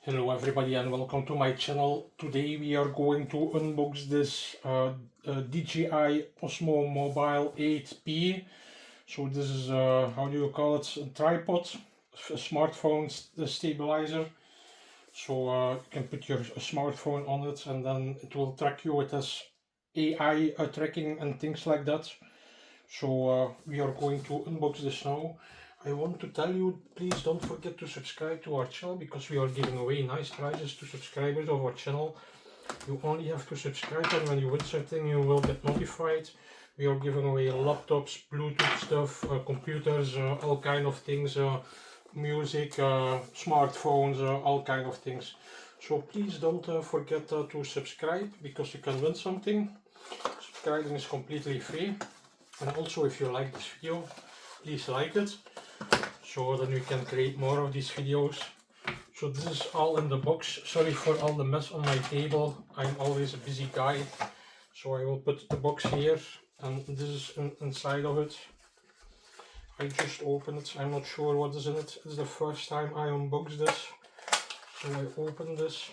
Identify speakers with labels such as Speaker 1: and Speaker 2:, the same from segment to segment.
Speaker 1: Hello everybody and welcome to my channel. Today we are going to unbox this DJI Osmo Mobile 8P. So this is, how do you call it, a tripod, a smartphone stabilizer. So you can put your smartphone on it and then it will track you. It has AI tracking and things like that. So we are going to unbox this now. I want to tell you, please don't forget to subscribe to our channel because we are giving away nice prizes to subscribers of our channel. You only have to subscribe, and when you win something you will get notified. We are giving away laptops, Bluetooth stuff, computers, all kind of things, music, smartphones, all kind of things. So please don't forget to subscribe because you can win something. Subscribing is completely free. And also, if you like this video, please like it, so then we can create more of these videos. So this is all in the box. Sorry for all the mess on my table. I'm always a busy guy. So I will put the box here, and this is inside of it. I just opened it. I'm not sure what is in it. It's the first time I unbox this. So I open this.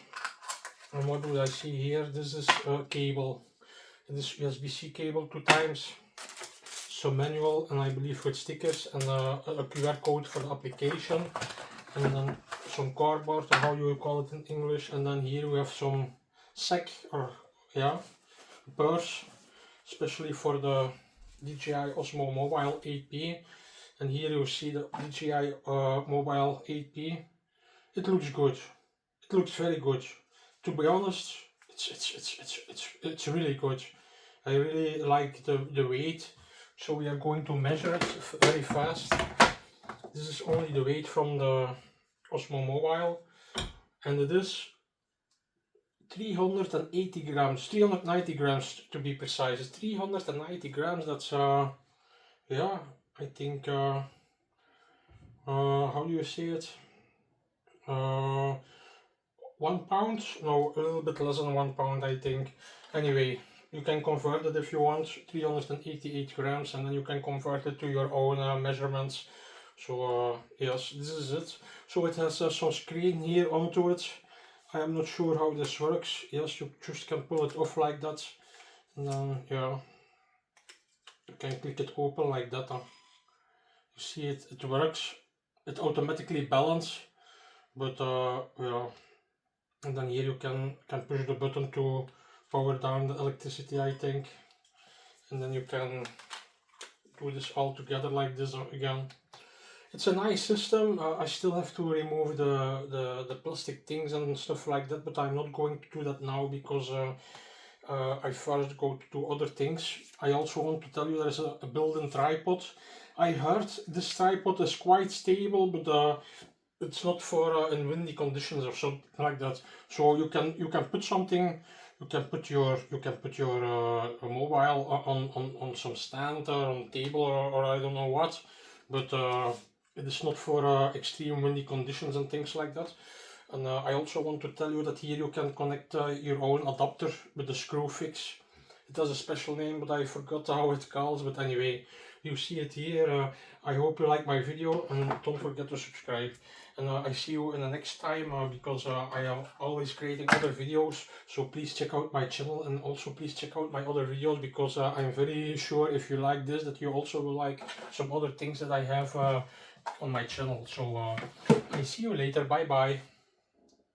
Speaker 1: And what do I see here? This is a cable. This USB-C cable 2 times. Some manual, and I believe with stickers, and a QR code for the application, and then some cardboard, or how you call it in English, and then here we have some sack, or purse, especially for the DJI Osmo Mobile 8P. And here you see the DJI Mobile 8P. It looks good. It looks very good. To be honest, it's really good. I really like the weight. So we are going to measure it very fast. This is only the weight from the Osmo Mobile, and it is 380 grams, 390 grams to be precise. 390 grams, that's yeah, I think, how do you say it? 1 pound? No, a little bit less than 1 pound, I think. Anyway, you can convert it if you want, 388 grams, and then you can convert it to your own measurements. So yes, this is it. So it has some screen here onto it. I am not sure how this works. Yes, you just can pull it off like that, and then yeah, you can click it open like that. You see it works. It automatically balances, but yeah. And then here you can push the button to power down the electricity, I think, and then you can do this all together like this again. It's a nice system. I still have to remove the plastic things and stuff like that, but I'm not going to do that now because I first go to do other things. I also want to tell you there's a built-in tripod. I heard this tripod is quite stable, but it's not for in windy conditions or something like that. So you can put something. You can put your mobile on some stand or on table, or I don't know what, but it is not for extreme windy conditions and things like that. And I also want to tell you that here you can connect your own adapter with the screw fix. It has a special name, but I forgot how it calls. But anyway, you see it here. I hope you like my video, and don't forget to subscribe. And I see you in the next time, because I am always creating other videos. So please check out my channel, and also please check out my other videos, because I'm very sure if you like this, that you also will like some other things that I have on my channel. So I see you later. Bye bye.